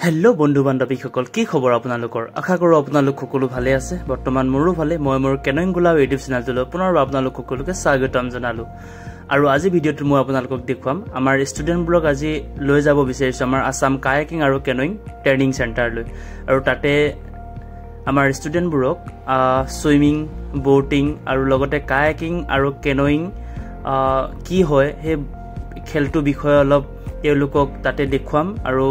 Hello बंधु बान्धवीসকল কি খবৰ আপোনালোকৰ আশা কৰো আপোনালোক সকলো ভালে আছে বৰ্তমান মোৰো ভালে মই মোৰ কেনয়িং গোলা ইউটিউব চেনেললৈ পুনৰ আপোনালোক সকলোকে স্বাগতম জনালো আৰু আজি ভিডিঅটো মই আপোনালোকক দেখুৱাম আমাৰ ষ্টুডেন্টবোৰক আজি লৈ যাব বিচাৰিছো আমাৰ আসাম কায়াকিং আৰু কেনয়িং ট্ৰেইনিং চেণ্টাৰলৈ আৰু তাতে আমাৰ ষ্টুডেন্টবোৰক সুইমিং বোটিং আৰু লগতে কায়াকিং আৰু কেনয়িং কি হয় হে খেলটো বিষয়ে অলপ তেওঁলোকক তাতে দেখুৱাম আৰু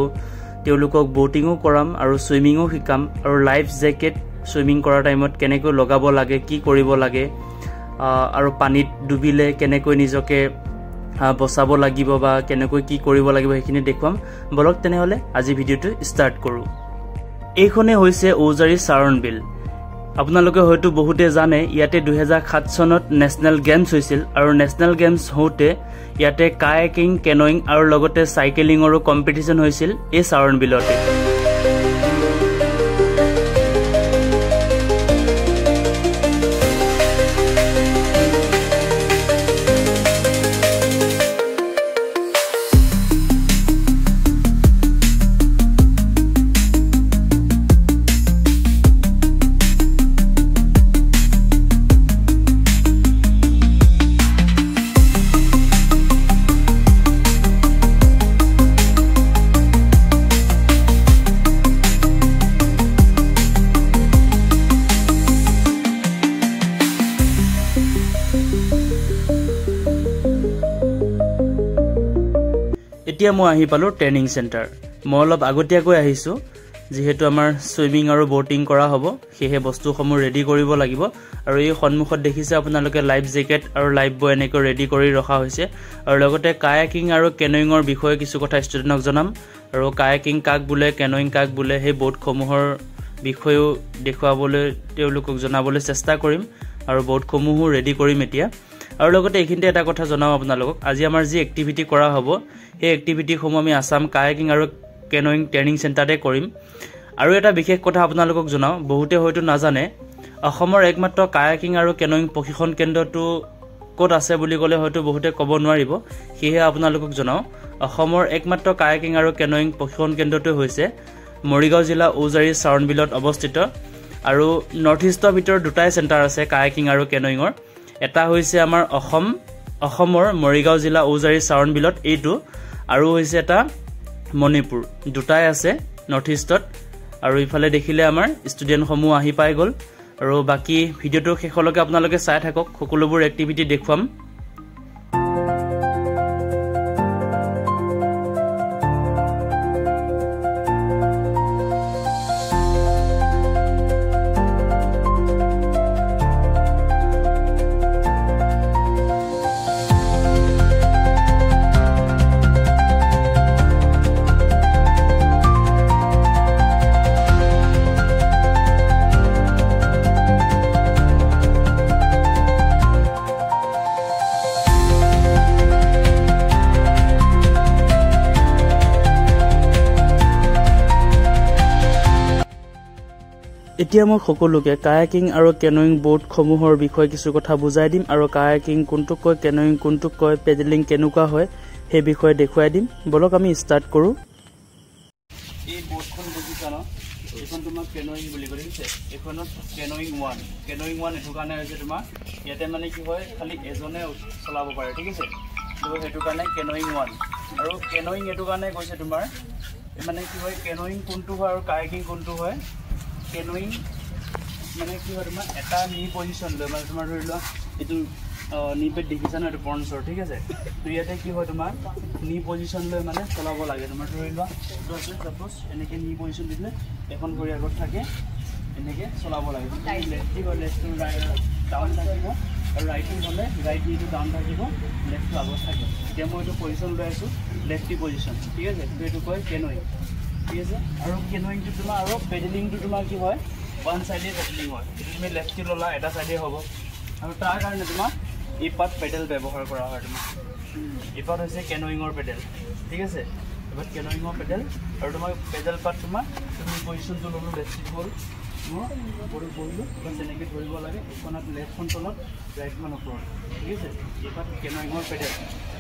তেওঁলোকক বোটিংও কৰাম আৰু সুইমিংও শিকাম আৰু লাইফ জ্যাকেট সুইমিং কৰাৰ টাইমত কেনেকৈ লগাব লাগে কি কৰিব লাগে আৰু পানীত ডুবিলে কেনেকৈ নিজকে বচাব লাগিব বা কেনেকৈ কি কৰিব লাগিব হেখিনি দেখুৱাম বলক তেনেহলে আজি ভিডিঅটো ষ্টাৰ্ট কৰো এইখনে হৈছে ঔজাৰী চাৰণ বিল আপোনালোকে হয়তো বহুতে জানে ইয়াতে 2007 চনত নেশনাল গেমছ হৈছিল আৰু নেশনাল গেমছ হওতে ইয়াতে কায়াকিং কেনয়িং আৰু লগতে সাইকেলিংৰো কম্পিটিশন হৈছিল এই চাৰণ বিলতে এতিয়া মই আহি পালো ট্ৰেইনিং চেণ্টাৰ মই অলপ আগতীয়াকৈ আহিছো যেহেতু আমাৰ সুইমিং আৰু বোটিং কৰা হ'ব হেহে বস্তুসমূহ ৰেডি কৰিব লাগিব আৰু এই সন্মুখত দেখিছে আপোনালোকে লাইফ জ্যাকেট আৰু লাইফ বয় এনেকৈ ৰেডি কৰি ৰখা হৈছে আৰু লগতে কায়াকিং আৰু কেনয়িংৰ বিষয়ে কিছু কথা ষ্টুডেণ্টক জনাম আৰু কায়াকিং কাক বোলে কেনয়িং কাক বোলে হে বোটসমূহৰ বিষয়েও দেখুৱাবলৈ তেওঁলোকক জনাবলৈ চেষ্টা কৰিম আৰু বোটসমূহো ৰেডি কৰিম এতিয়া আৰু লগতে এইখিনিতে এটা কথা জনাম আপোনালোকক আজি আমাৰ যি এক্টিভিটি কৰা হ'ব এই এক্টিভিটিসমূহ আমি আসাম কায়াকিং আৰু কেনয়িং ট্ৰেইনিং চেণ্টাৰতে কৰিম আৰু এটা বিশেষ কথা আপোনালোকক জনাও বহুতে হয়তো নাজানে অসমৰ একমাত্ৰ কায়াকিং আৰু কেনয়িং প্ৰশিক্ষণ কেন্দ্ৰটো ক'ত আছে বুলি ক'লে হয়তো বহুতে ক'ব নোৱাৰিব সেয়ে আপোনালোকক জনাও অসমৰ একমাত্ৰ কায়াকিং আৰু কেনয়িং প্ৰশিক্ষণ কেন্দ্ৰটো হৈছে মৰিগাঁও জিলা ঔজাৰী চাৰণ বিলত অৱস্থিত আৰু নৰ্থ ইষ্টৰ ভিতৰত দুটাই চেণ্টাৰ আছে কায়াকিং আৰু কেনয়িংৰ এটা হৈছে আমাৰ অসমৰ মৰিগাঁও জিলা ঔজাৰী চাৰণ বিলত এইটো আৰু হৈছে এটা মণিপুৰ দুটাই আছে নৰ্থ ইষ্টত আৰু ইফালে দেখিলে আমাৰ ষ্টুডেন্টসমূহ আহি পাই গ'ল আৰু বাকি ভিডিঅটো শেষলৈকে আপোনালোকে চাই থাকক সকলোবোৰ এক্টিভিটি দেখুৱাম এতিয়া মই সকলোকে কায়াকিং আৰু কেনয়িং বোটসমূহৰ বিষয়ে কিছু কথা বুজাই দিম আৰু কায়াকিং কোনটোক কয় কেনয়িং কোনটোক কয় পেডেলিং কেনেকুৱা হয় সেই বিষয়ে দেখুৱাই দিম বলক আমি ষ্টাৰ্ট কৰো এই বোটখন দেখিছা ন এইখন তোমাৰ কেনয়িং বুলি কয় ঠিক আছে এইখনত কেনয়িং 1 এটো কাৰণে হৈছে তোমাৰ ইয়াতে মানে কি হয় খালি এজনে চলাব পাৰে ঠিক আছে তো হেতু কাৰণে কেনয়িং 1 আৰু কেনয়িং এটো কাৰণে কৈছে তোমাৰ মানে কি হয় কেনয়িং কোনটো হয় আৰু কায়াকিং কোনটো হয় কেনয়িং মানে কি হয় তোমাৰ এটা নি পজিশন লৈ মানে তোমাৰ ধৰি লোৱা এটো নি পে দেখিছা ন এটো পঞ্চৰ ঠিক আছে তো ইয়াতে কি হয় তোমাৰ নি পজিশন লৈ মানে চলাব লাগে তোমাৰ ধৰি লোৱা তো আছে সাপোজ এনেকে নি পজিশন দিলে এখন ভৰি আগত থাকে এনেকে চলাব লাগে লেফট কি হয় লেফট টু ডাউন থাকিব আৰু ৰাইট হলে ৰাইট নিটো ডাউন থাকিব লেফট টু আগত থাকিব এতিয়া মই এটো পজিশন লৈ আছো লেফটি পজিশন ঠিক আছে এটো কয় কেনয়িং ঠিক আছে আৰু কেনয়িংটো তোমাৰ আৰু পেডেলিংটো তোমাৰ কি হয় ওৱান সাইডে পেডেলিং হয় তুমি লেফটি ললা এটা সাইডে হ'ব আৰু তাৰ কাৰণে তোমাৰ এই পাত পেডেল ব্যৱহাৰ কৰা হয় তোমাৰ এই পাত হৈছে কেনয়িংৰ পেডেল ঠিক আছে এবাৰ কেনয়িংৰ পেডেল আৰু তোমাৰ পেডেল পাত তোমাৰ তুমি পজিশনটো ললো লেফটি হ'ল মই বড় বড় বাস এনেকে ধৰিব লাগে এখনত লেফটখন তলত ৰাইটখন ওপৰত ঠিক আছে এই পাত কেনয়িংৰ পেডেল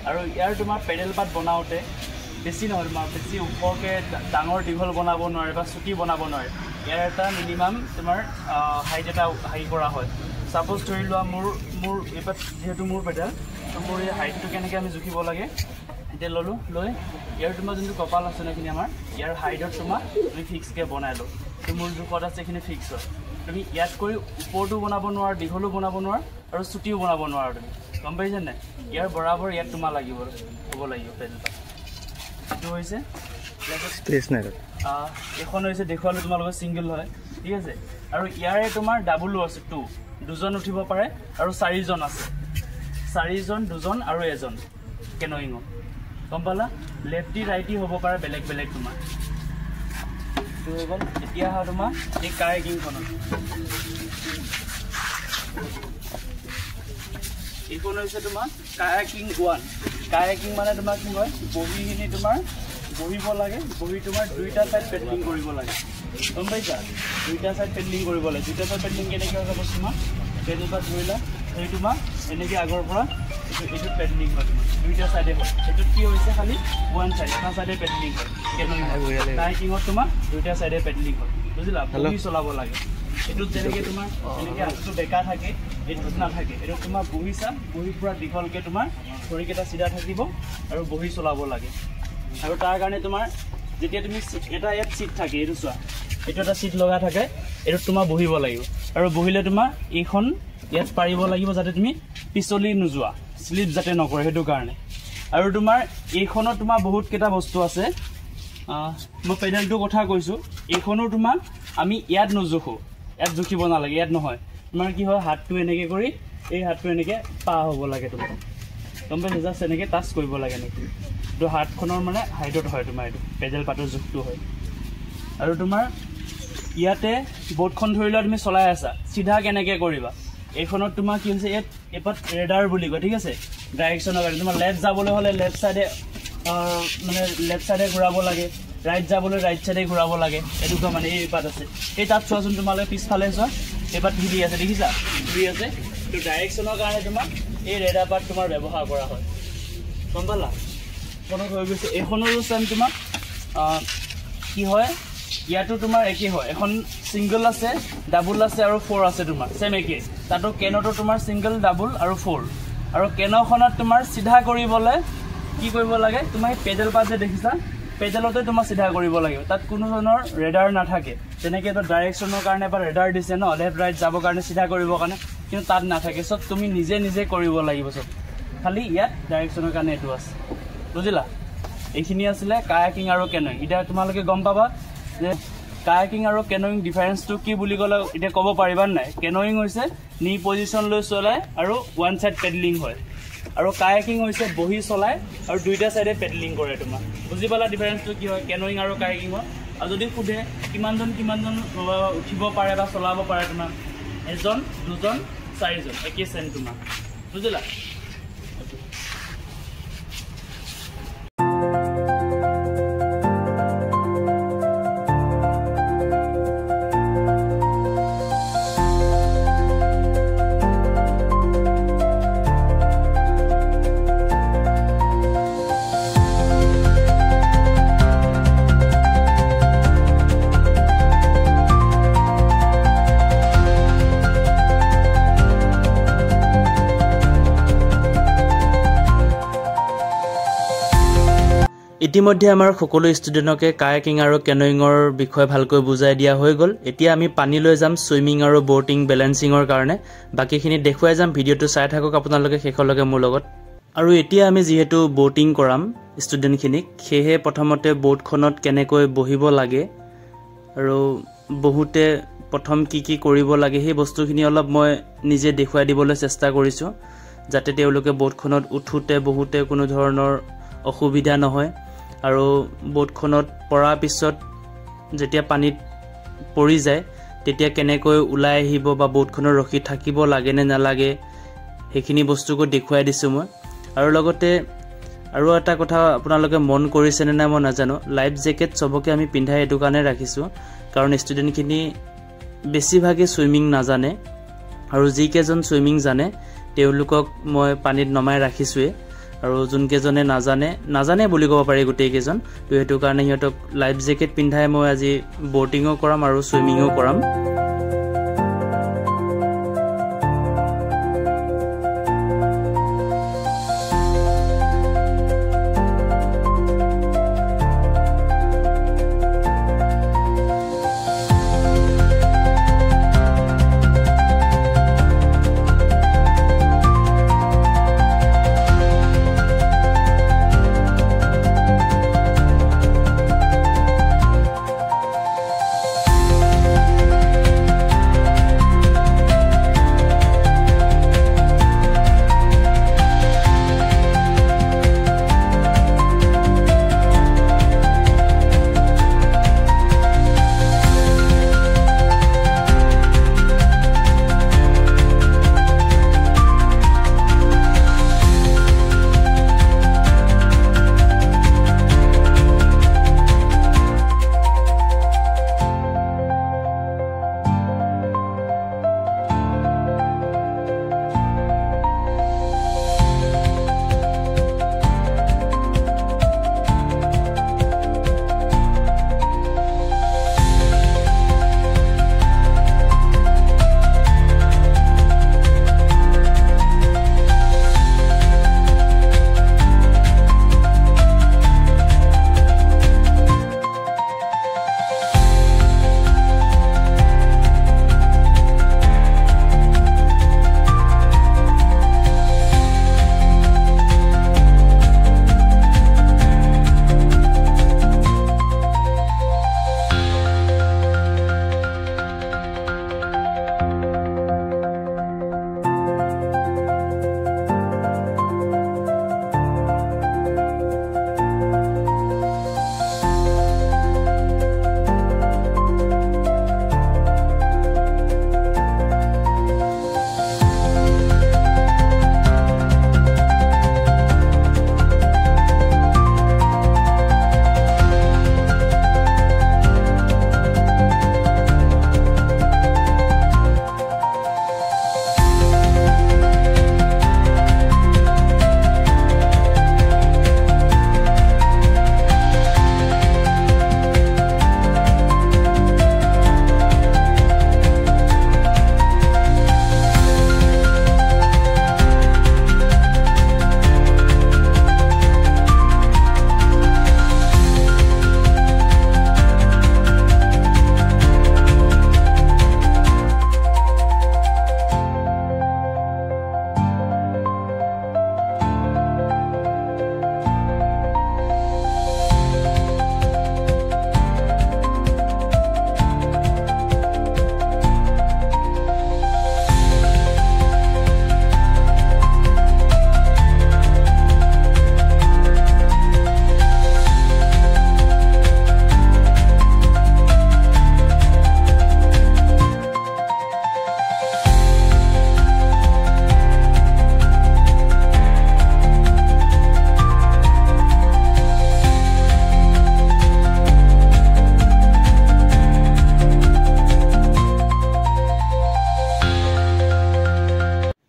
আৰু ইয়াৰ তোমাৰ পেডেল পাত বনাওতে বেছি নহয় তোমাৰ বেছি ওপৰকৈ ডাঙৰ দীঘল বনাব নোৱাৰে বা চুটি বনাব নোৱাৰে ইয়াৰ এটা মিনিমাম তোমাৰ হাইট এটা হেৰি কৰা হয় সাপোজ ধৰি লোৱা মোৰ এবাৰ যেহেতু মোৰ পেডেল তো মোৰ এই হাইটটো কেনেকৈ আমি জুখিব লাগে এতিয়া ল'লোঁ লৈ ইয়াৰ তোমাৰ যোনটো কপাল আছে সেইখিনি আমাৰ ইয়াৰ হাইটত তোমাৰ তুমি ফিক্সকৈ বনাই লওঁ তো মোৰ জোখত আছে এইখিনি ফিক্স হয় তুমি ইয়াত কৰি ওপৰটো বনাব নোৱাৰা দীঘলো বনাব নোৱাৰা আৰু চুটিও বনাব নোৱাৰা তুমি গম পাইছা নাই ইয়াৰ বৰাবৰ ইয়াত তোমাৰ লাগিব হ'ব লাগিব পেডেলপাত এইটো হৈছে এখন হৈছে দেখুৱালোঁ তোমালোকৰ ছিংগল হয় ঠিক আছে আৰু ইয়াৰে তোমাৰ ডাবলো আছে দুজন উঠিব পাৰে আৰু 4জন আছে 4জন 2জন আৰু 1জন কেনয়িঙত গম পালা লেফটি ৰাইটি হ'ব পাৰে বেলেগ বেলেগ তোমাৰ এইটো হৈ গ'ল এতিয়া হয় তোমাৰ এই কায়াকিংখনত এইখন হৈছে তোমাৰ কায়াকিং 1 কায়াকিং মানে তোমাৰ কি হয় বহিখিনি তোমাৰ বহিব লাগে বহি তোমাৰ দুইটা সাইড পেডলিং কৰিব লাগে গম পাইছা দুইটা সাইড পেডলিং কৰিব লাগে দুইটা সাইড পেডলিং কেনেকৈ হ'ব তোমাৰ পেডলপাত ধৰিলা সেই তোমাৰ এনেকৈ আগৰ পৰা এইটো পেডলিং হয় দুইটা সাইডে হয় এইটোত কি হৈছে খালি ওৱান সাইড এটা সাইডে পেডলিং হয় কায়াকিঙত তোমাৰ দুইটা সাইডে পেডলিং হয় বুজিলা বহি চলাব লাগে এইটোত যেনেকৈ তোমাৰ এনেকৈ হাতটো বেকা থাকে এইটোত নাথাকে এইটোত তোমাৰ বহিছা বহি পূৰা দীঘলকৈ তোমাৰ ভৰিকেইটা চিধা থাকিব আৰু বহি চলাব লাগে আৰু তাৰ কাৰণে তোমাৰ যেতিয়া তুমি এটা ইয়াত চিট থাকে এইটো চোৱা এইটো এটা চিট লগা থাকে এইটোত তোমাৰ বহিব লাগিব আৰু বহিলে তোমাৰ এইখন ইয়াত পাৰিব লাগিব যাতে তুমি পিছলি নোযোৱা স্লিপ যাতে নকৰে সেইটো কাৰণে আৰু তোমাৰ এইখনত তোমাৰ বহুত কেইটা বস্তু আছে মই পেডেলটোৰ কথা কৈছোঁ এইখনো তোমাৰ আমি ইয়াত নোজোখোঁ ইয়াত জুখিব নালাগে ইয়াত নহয় তোমাৰ কি হয় হাতটো এনেকৈ কৰি এই হাতটো এনেকৈ পাৰ হ'ব লাগে তোমাৰ গম পাইছা জাষ্ট এনেকৈ টাচ কৰিব লাগে নেকি এইটো হাতখনৰ মানে হাইটত হয় তোমাৰ এইটো পেডেল পাতৰ জোখটো হয় আৰু তোমাৰ ইয়াতে বৰ্ডখন ধৰি লোৱা তুমি চলাই আছা চিধা কেনেকৈ কৰিবা এইখনত তোমাৰ কি হৈছে ইয়াত এপাত ৰেডাৰ বুলি কয় ঠিক আছে ডাইৰেকশ্যনৰ কাৰণে তোমাৰ লেফ্ট যাবলৈ হ'লে লেফ্ট চাইডে মানে লেফ্ট চাইডে ঘূৰাব লাগে ৰাইট যাবলৈ ৰাইট চাইডে ঘূৰাব লাগে এনেকুৱা মানে এই পাত আছে এই তাত চোৱাচোন তোমালোকে পিছফালে চোৱা এই পাত ঘূৰি আছে দেখিছা ঘূৰি আছে তো ডাইৰেকশ্যনৰ কাৰণে তোমাৰ এই ৰেডাৰ পাত তোমাৰ ব্যৱহাৰ কৰা হয় গম পালা এইখনত হৈ গৈছে এইখনৰো চেম তোমাৰ কি হয় ইয়াতো তোমাৰ একেই হয় এখন ছিংগল আছে ডাবল আছে আৰু 4 আছে তোমাৰ চেম একেই তাতো কেনতো তোমাৰ ছিংগল ডাবল আৰু 4 আৰু কেনখনত তোমাৰ চিধা কৰিবলৈ কি কৰিব লাগে তোমাৰ পেডেল পাত যে দেখিছা পেডেলতে তোমাৰ চিধা কৰিব লাগিব তাত কোনো ধৰণৰ ৰেডাৰ নাথাকে যেনেকৈ তো ডাইৰেকশ্যনৰ কাৰণে বা ৰেডাৰ দিছে ন লেফ্ট ৰাইট যাবৰ কাৰণে চিধা কৰিবৰ কাৰণে কিন্তু তাত নাথাকে চব তুমি নিজে নিজে কৰিব লাগিব চব খালি ইয়াত ডাইৰেকশ্যনৰ কাৰণে এইটো আছে বুজিলা এইখিনি আছিলে কায়াকিং আৰু কেনয়িং এতিয়া তোমালোকে গম পাবা যে কায়াকিং আৰু কেনয়িং ডিফাৰেঞ্চটো কি বুলি ক'লে এতিয়া ক'ব পাৰিবা নাই কেনয়িং হৈছে নি পজিশ্যন লৈ চলাই আৰু ওৱান ছাইড পেডলিং হয় আৰু কায়াকিং হৈছে বহি চলাই আৰু দুইটা সাইডে পেডলিং কৰে তোমাৰ বুজি পালা ডিফাৰেঞ্চটো কি হয় কেনয়িং আৰু কায়াকিঙৰ আৰু যদি সোধে কিমানজন উঠিব পাৰে বা চলাব পাৰে তোমাৰ 1জন 2জন 4জন একেই চেম তোমাৰ বুজিলা ইতিমধ্যে আমাৰ সকলো ষ্টুডেণ্টকে কায়াকিং আৰু কেনয়িঙৰ বিষয়ে ভালকৈ বুজাই দিয়া হৈ গ'ল এতিয়া আমি পানী লৈ যাম সুইমিং আৰু বোটিং বেলেন্সিঙৰ কাৰণে বাকিখিনি দেখুৱাই যাম ভিডিঅ'টো চাই থাকক আপোনালোকে শেষলৈকে মোৰ লগত আৰু এতিয়া আমি যেহেতু বোটিং কৰাম ষ্টুডেণ্টখিনিক সেয়ে প্ৰথমতে বোটখনত কেনেকৈ বহিব লাগে আৰু বহুতে প্ৰথম কি কৰিব লাগে সেই বস্তুখিনি অলপ মই নিজে দেখুৱাই দিবলৈ চেষ্টা কৰিছোঁ যাতে তেওঁলোকে বোটখনত উঠোতে বহুতে কোনো ধৰণৰ অসুবিধা নহয় আৰু বোটখনত পৰাৰ পিছত যেতিয়া পানীত পৰি যায় তেতিয়া কেনেকৈ ওলাই আহিব বা বোটখনৰ ৰখি থাকিব লাগে নে নালাগে সেইখিনি বস্তুকো দেখুৱাই দিছোঁ মই আৰু লগতে আৰু এটা কথা আপোনালোকে মন কৰিছেনে নাই মই নাজানো লাইফ জেকেট সবকে আমি পিন্ধাই এইটো কাৰণে ৰাখিছোঁ কাৰণ ষ্টুডেণ্টখিনি বেছিভাগে সুইমিং নাজানে আৰু যিকেইজন সুইমিং জানে তেওঁলোকক মই পানীত নমাই ৰাখিছোঁৱে আৰু যোনকেইজনে নাজানে বুলি ক'ব পাৰি গোটেইকেইজন তো সেইটো কাৰণে সিহঁতক লাইফ জেকেট পিন্ধাই মই আজি ব'টিঙো কৰাম আৰু ছুইমিঙো কৰাম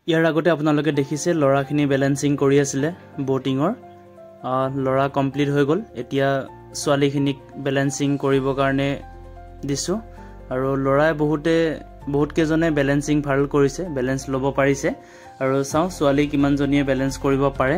ইয়াৰ আগতে আপোনালোকে দেখিছে লৰাখিনি বেলেন্সিং কৰি আছিল বোটিঙৰ লৰা কমপ্লিট হৈ গল এতিয়া ছোৱালীখিনিক বেলেন্সিং কৰিবৰ কাৰণে দিছো আৰু লৰাই বহুত কেজনে বেলেন্সিং ভাল কৰিছে বেলেন্স ল'ব পাৰিছে আৰু চাও ছোৱালী কিমান জনীয়ে বেলেন্স কৰিব পাৰে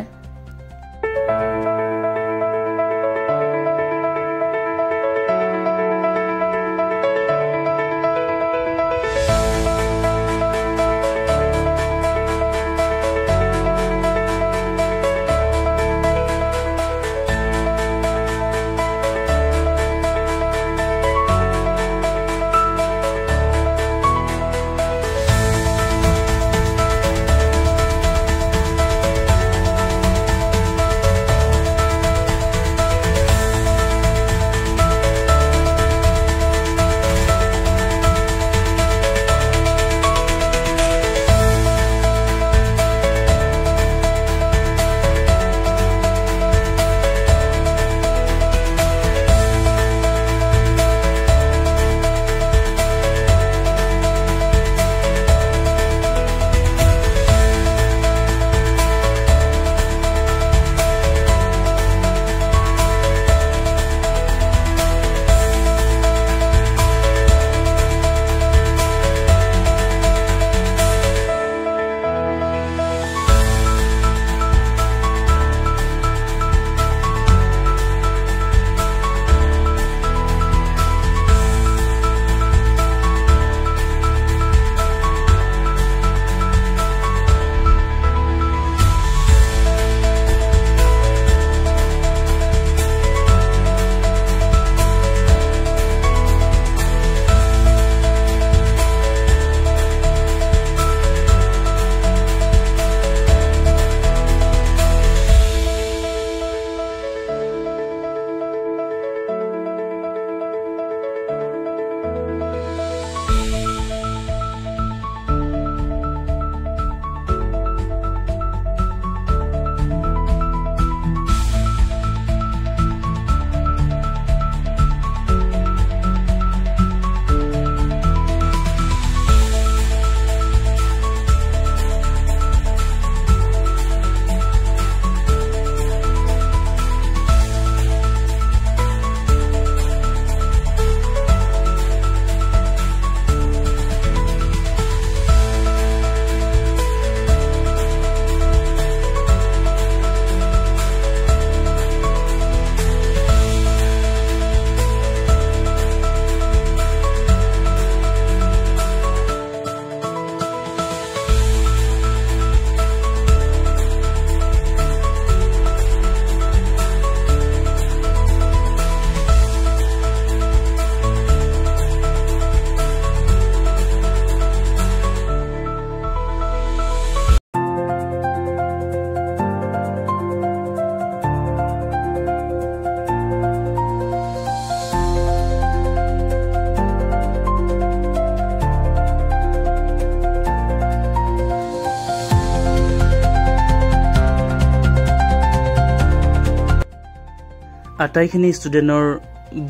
আটাইখিনি ষ্টুডেণ্টৰ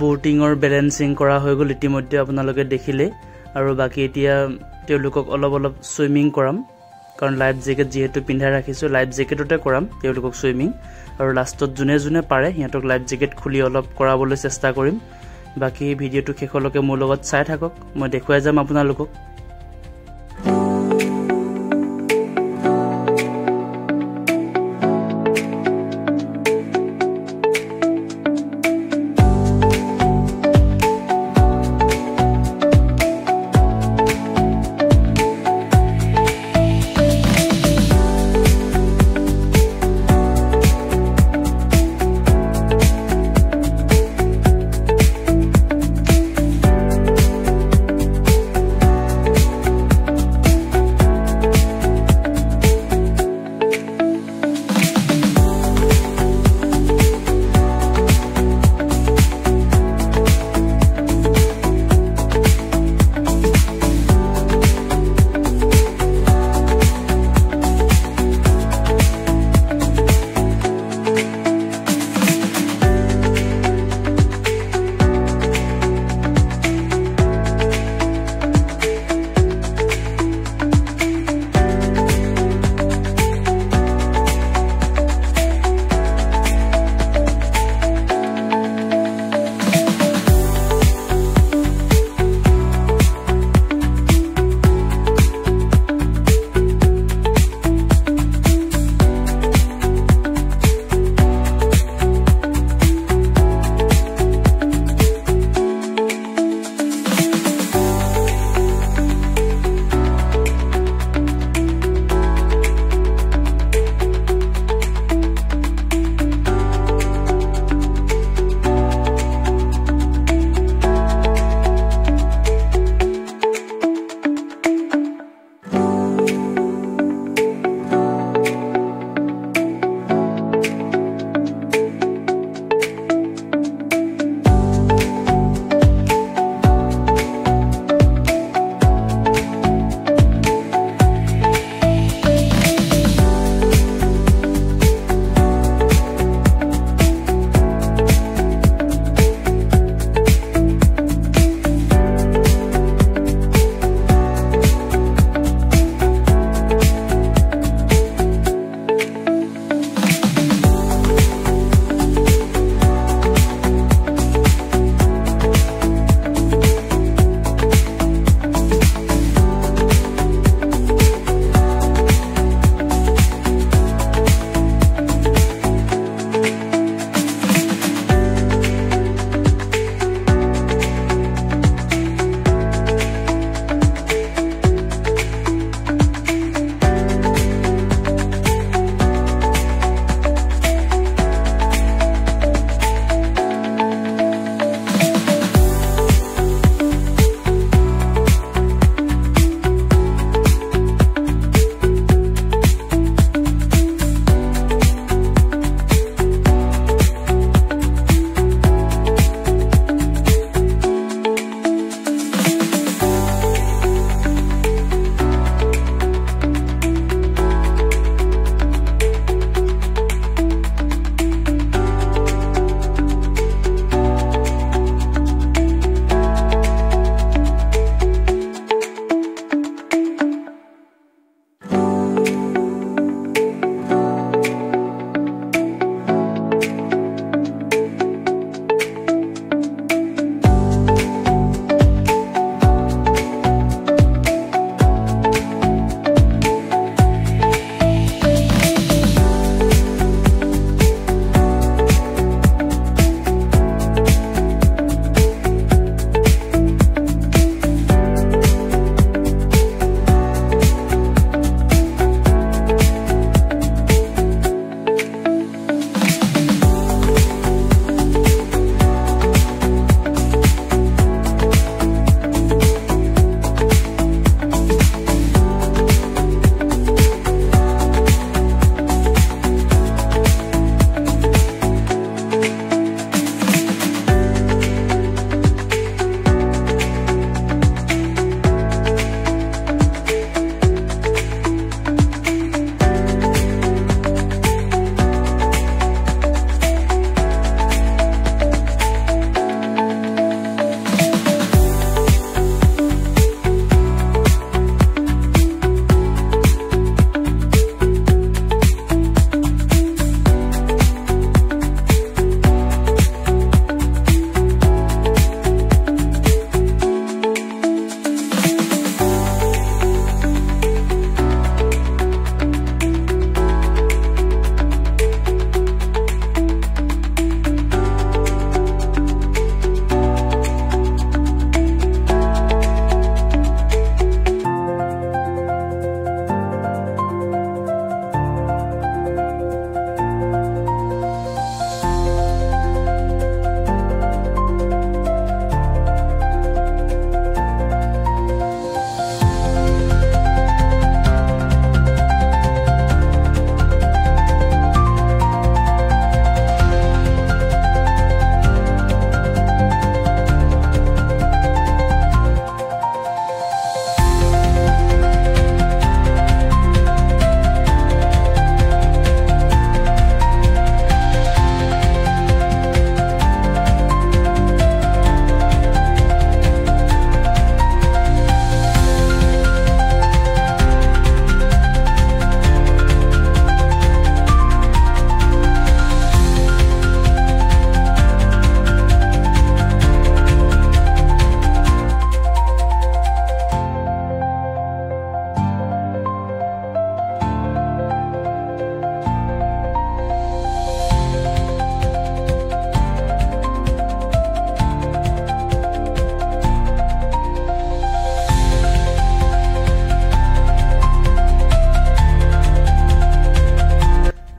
বোটিঙৰ বেলেঞ্চিং কৰা হৈ গ'ল ইতিমধ্যে আপোনালোকে দেখিলে আৰু বাকী এতিয়া তেওঁলোকক অলপ সুইমিং কৰাম কাৰণ লাইফ জেকেট যেহেতু পিন্ধাই ৰাখিছোঁ লাইফ জেকেটতে কৰাম তেওঁলোকক সুইমিং আৰু লাষ্টত যোনে পাৰে সিহঁতক লাইফ জেকেট খুলি অলপ কৰাবলৈ চেষ্টা কৰিম বাকী ভিডিঅ'টো শেষলৈকে মোৰ লগত চাই থাকক মই দেখুৱাই যাম আপোনালোকক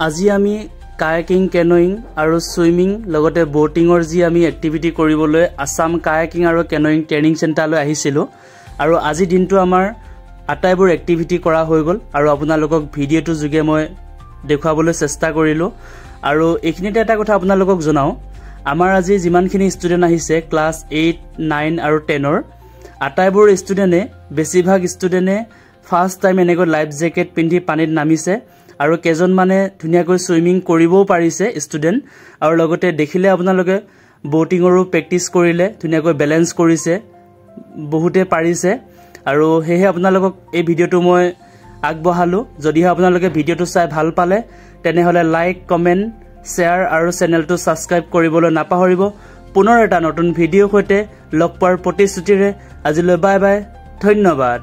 আজি আমি কায়াকিং কেনোয়িং আৰু সুইমিং লগতে বোটিঙৰ যি আমি এক্টিভিটি কৰিবলৈ আসাম কায়াকিং আৰু কেনোয়িং ট্ৰেইনিং চেণ্টাৰলৈ আহিছিলো আৰু আজি দিনটো আমাৰ আটাইবোৰ এক্টিভিটি কৰা হৈ গল আৰু আপোনালোকক ভিডিঅটো যোগে মই দেখুৱাবলৈ চেষ্টা কৰিলো আৰু এইখিনিতে এটা কথা আপোনালোকক জনাও আমাৰ আজি যিমানখিনি ষ্টুডেন্ট আহিছে ক্লাছ 8 9 আৰু 10 ৰ আটাইবোৰ ষ্টুডেন্টে বেছিভাগ ষ্টুডেন্টে ফাৰ্স্ট টাইম এনেকৈ লাইফ জেকেট পিন্ধি পানীত নামিছে আৰু কেজন মানে ধুনিয়াকৈ সুইমিং কৰিবও পাৰিছে ষ্টুডেন্ট আৰু লগতে দেখিলে আপোনালোকে বোটিঙৰো প্ৰেক্টিস কৰিলে ধুনিয়াকৈ বেলেন্স কৰিছে বহুতে পাৰিছে আৰু হেহে আপোনালোকক এই ভিডিঅটো মই আগবঢ়ালো যদিহে আপোনালোকে ভিডিঅটো চাই ভাল পালে তেনেহলে লাইক কমেন্ট শেয়াৰ আৰু চেনেলটো সাবস্ক্ৰাইব কৰিবলৈ নাপাহৰিব পুনৰ এটা নতুন ভিডিঅ সৈতে লগ পোৱাৰ প্ৰতিশ্ৰুতিৰে আজিলৈ বাই বাই ধন্যবাদ।